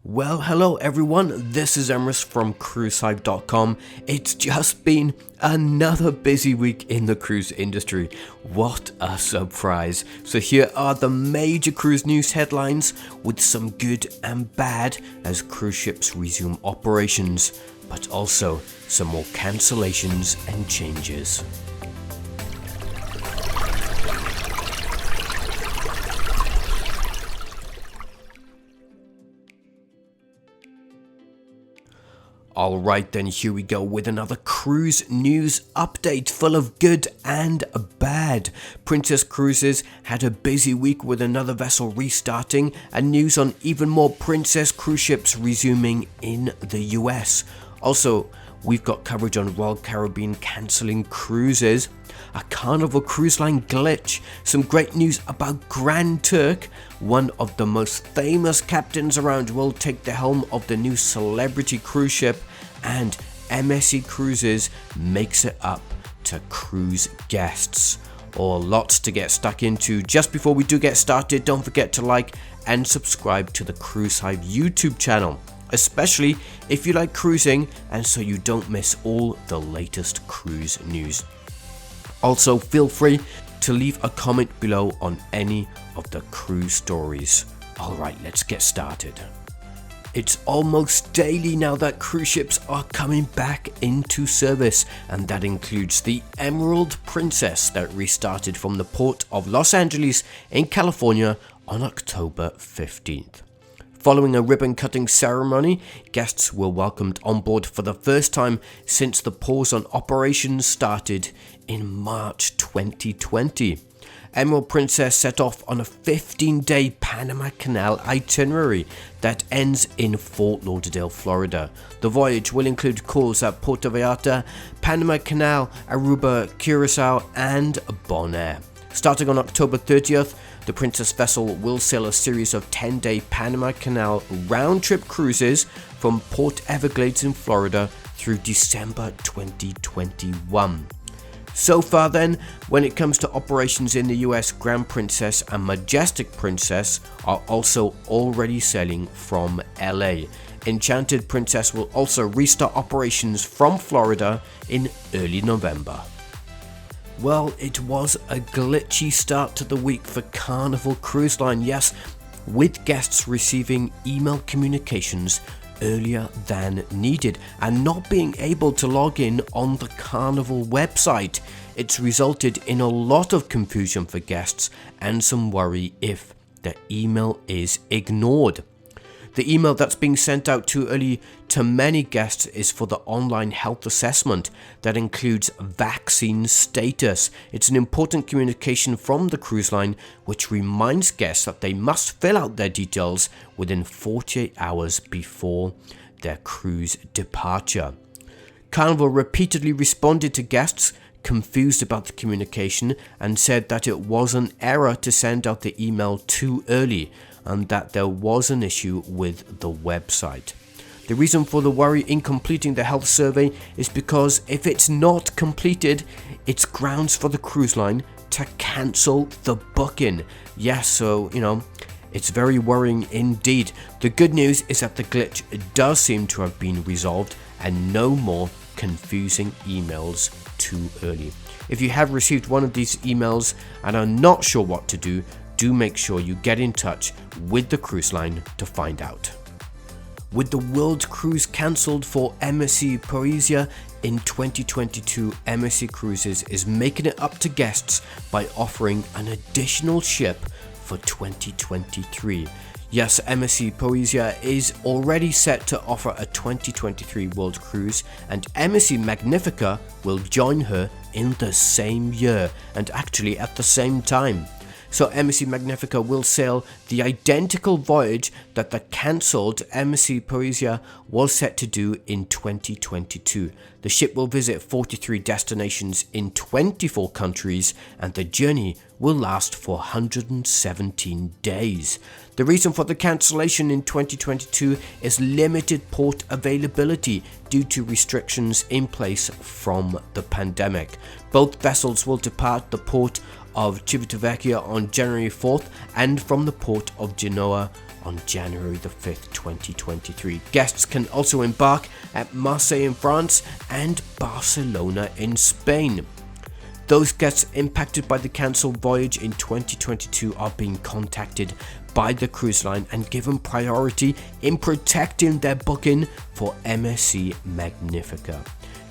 Well, hello everyone, this is Emrys from cruisehive.com. It's just been another busy week in the cruise industry. What a surprise. So here are the major cruise news headlines with some good and bad as cruise ships resume operations, but also some more cancellations and changes. Alright then, here we go with another cruise news update full of good and bad. Princess Cruises had a busy week with another vessel restarting and news on even more Princess cruise ships resuming in the US. Also, we've got coverage on Royal Caribbean cancelling cruises, a Carnival Cruise Line glitch, some great news about Grand Turk, one of the most famous captains around will take the helm of the new celebrity cruise ship, and MSC Cruises makes it up to cruise guests. Or lots to get stuck into. Just before we do get started, don't forget to like and subscribe to the Cruise Hive YouTube channel, especially if you like cruising and so you don't miss all the latest cruise news. Also, feel free to leave a comment below on any of the cruise stories. Alright, let's get started. It's almost daily now that cruise ships are coming back into service, and that includes the Emerald Princess that restarted from the port of Los Angeles in California on October 15th. Following a ribbon-cutting ceremony, guests were welcomed on board for the first time since the pause on operations started in March 2020. Emerald Princess set off on a 15-day Panama Canal itinerary that ends in Fort Lauderdale, Florida. The voyage will include calls at Puerto Vallarta, Panama Canal, Aruba, Curacao, and Bonaire. Starting on October 30th, the Princess vessel will sail a series of 10-day Panama Canal round-trip cruises from Port Everglades in Florida through December 2021. So far then, when it comes to operations in the US, Grand Princess and Majestic Princess are also already sailing from LA. Enchanted Princess will also restart operations from Florida in early November. Well, it was a glitchy start to the week for Carnival Cruise Line, yes, with guests receiving email communications earlier than needed and not being able to log in on the Carnival website. It's resulted in a lot of confusion for guests and some worry if the email is ignored. The email that's being sent out too early to many guests is for the online health assessment that includes vaccine status. It's an important communication from the cruise line which reminds guests that they must fill out their details within 48 hours before their cruise departure. Carnival repeatedly responded to guests confused about the communication and said that it was an error to send out the email too early and that there was an issue with the website. The reason for the worry in completing the health survey is because if it's not completed, it's grounds for the cruise line to cancel the booking. Yes, so, it's very worrying indeed. The good news is that the glitch does seem to have been resolved and no more confusing emails too early. If you have received one of these emails and are not sure what to do make sure you get in touch with the cruise line to find out. With the world cruise cancelled for MSC Poesia in 2022, MSC Cruises is making it up to guests by offering an additional ship for 2023. Yes, MSC Poesia is already set to offer a 2023 world cruise, and MSC Magnifica will join her in the same year and actually at the same time. So MSC Magnifica will sail the identical voyage that the cancelled MSC Poesia was set to do in 2022. The ship will visit 43 destinations in 24 countries and the journey will last for 117 days. The reason for the cancellation in 2022 is limited port availability due to restrictions in place from the pandemic. Both vessels will depart the port of Civitavecchia on January 4th and from the port of Genoa on January the 5th, 2023. Guests can also embark at Marseille in France and Barcelona in Spain. Those guests impacted by the cancelled voyage in 2022 are being contacted by the cruise line and given priority in protecting their booking for MSC Magnifica.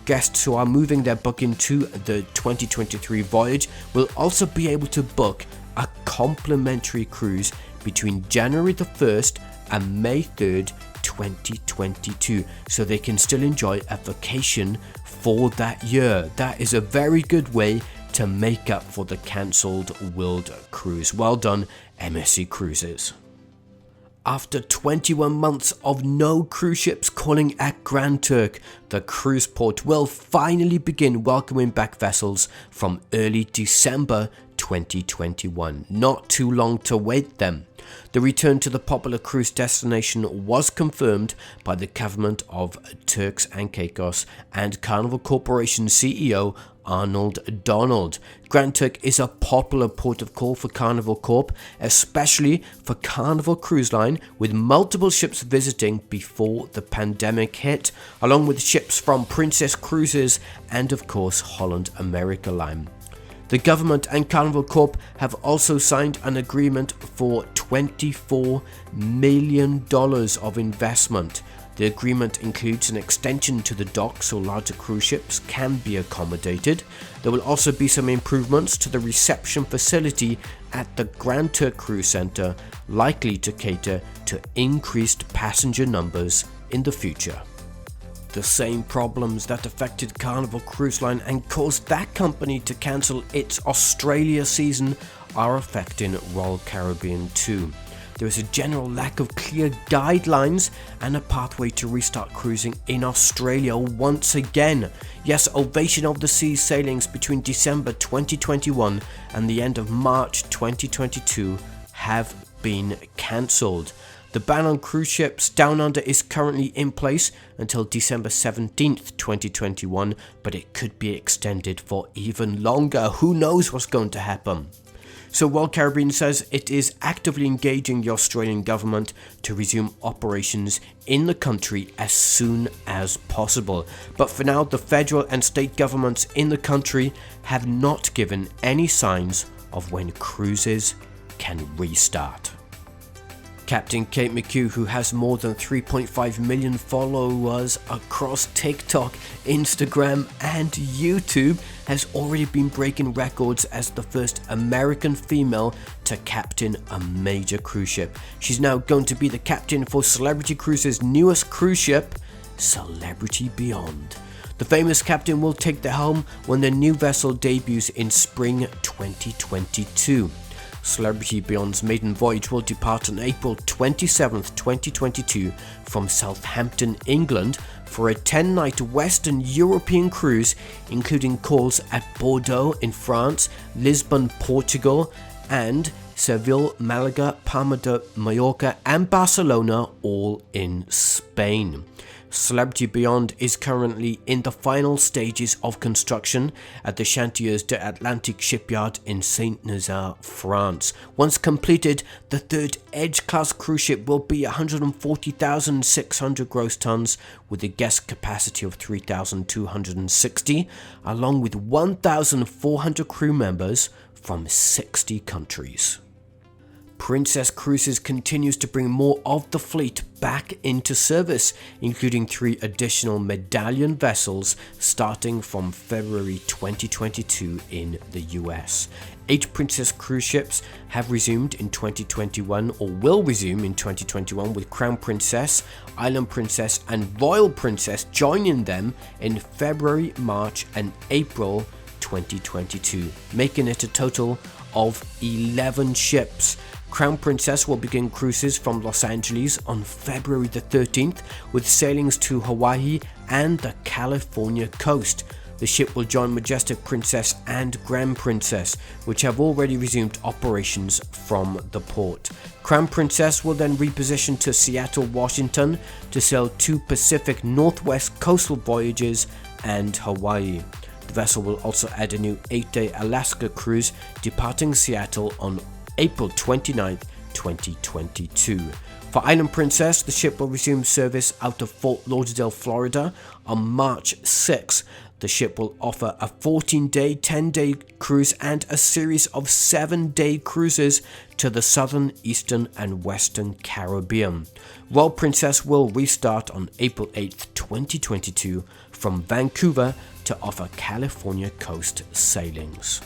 Guests who are moving their booking to the 2023 voyage will also be able to book a complimentary cruise between January the 1st and May 3rd, 2022, so they can still enjoy a vacation for that year. That is a very good way to make up for the cancelled world cruise. Well done, MSC Cruises. After 21 months of no cruise ships calling at Grand Turk, the cruise port will finally begin welcoming back vessels from early December 2021. Not too long to wait then. The return to the popular cruise destination was confirmed by the government of Turks and Caicos and Carnival Corporation CEO Arnold Donald. Grand Turk is a popular port of call for Carnival Corp, especially for Carnival Cruise Line, with multiple ships visiting before the pandemic hit, along with ships from Princess Cruises and of course Holland America Line. The government and Carnival Corp have also signed an agreement for $24 million of investment. The agreement includes an extension to the dock so larger cruise ships can be accommodated. There will also be some improvements to the reception facility at the Grand Turk Cruise Center, likely to cater to increased passenger numbers in the future. The same problems that affected Carnival Cruise Line and caused that company to cancel its Australia season are affecting Royal Caribbean too. There is a general lack of clear guidelines and a pathway to restart cruising in Australia once again. Yes, Ovation of the Seas sailings between December 2021 and the end of March 2022 have been cancelled. The ban on cruise ships down under is currently in place until December 17th, 2021, but it could be extended for even longer. Who knows what's going to happen? So Royal Caribbean says it is actively engaging the Australian government to resume operations in the country as soon as possible. But for now, the federal and state governments in the country have not given any signs of when cruises can restart. Captain Kate McHugh, who has more than 3.5 million followers across TikTok, Instagram and YouTube, has already been breaking records as the first American female to captain a major cruise ship. She's now going to be the captain for Celebrity Cruises' newest cruise ship, Celebrity Beyond. The famous captain will take the helm when the new vessel debuts in spring 2022. Celebrity Beyond's maiden voyage will depart on April 27, 2022 from Southampton, England for a 10-night Western European cruise, including calls at Bordeaux in France, Lisbon, Portugal, and Seville, Malaga, Palma de Mallorca and Barcelona, all in Spain. Celebrity Beyond is currently in the final stages of construction at the Chantiers de Atlantique shipyard in Saint-Nazaire, France. Once completed, the third Edge-class cruise ship will be 140,600 gross tons with a guest capacity of 3,260, along with 1,400 crew members from 60 countries. Princess Cruises continues to bring more of the fleet back into service, including 3 additional medallion vessels starting from February 2022 in the US. 8 Princess cruise ships have resumed in 2021 or will resume in 2021, with Crown Princess, Island Princess and Royal Princess joining them in February, March and April 2022, making it a total of 11 ships. Crown Princess will begin cruises from Los Angeles on February the 13th with sailings to Hawaii and the California coast. The ship will join Majestic Princess and Grand Princess, which have already resumed operations from the port. Crown Princess will then reposition to Seattle, Washington to sail 2 Pacific Northwest coastal voyages and Hawaii. The vessel will also add a new 8-day Alaska cruise departing Seattle on April 29, 2022. For Island Princess, the ship will resume service out of Fort Lauderdale, Florida on March 6. The ship will offer a 14-day, 10-day cruise and a series of 7-day cruises to the southern, eastern and western Caribbean. Royal Princess will restart on April 8, 2022 from Vancouver to offer California coast sailings.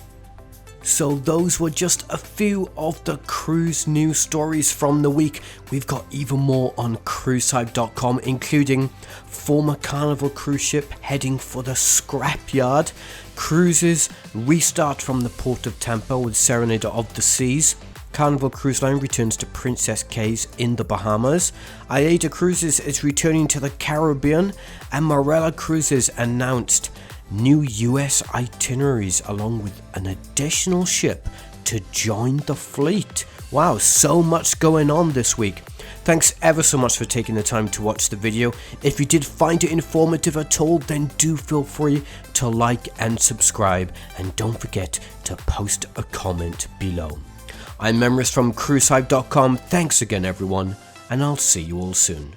So those were just a few of the cruise news stories from the week. We've got even more on cruisehive.com, including former Carnival cruise ship heading for the scrapyard, cruises restart from the port of Tampa with Serenade of the Seas, Carnival Cruise Line returns to Princess Cays in the Bahamas, AIDA Cruises is returning to the Caribbean, and Marella Cruises announced new US itineraries along with an additional ship to join the fleet. Wow, so much going on this week. Thanks ever so much for taking the time to watch the video. If you did find it informative at all, then do feel free to like and subscribe, and don't forget to post a comment below. I'm Memris from cruisehive.com. Thanks again everyone, and I'll see you all soon.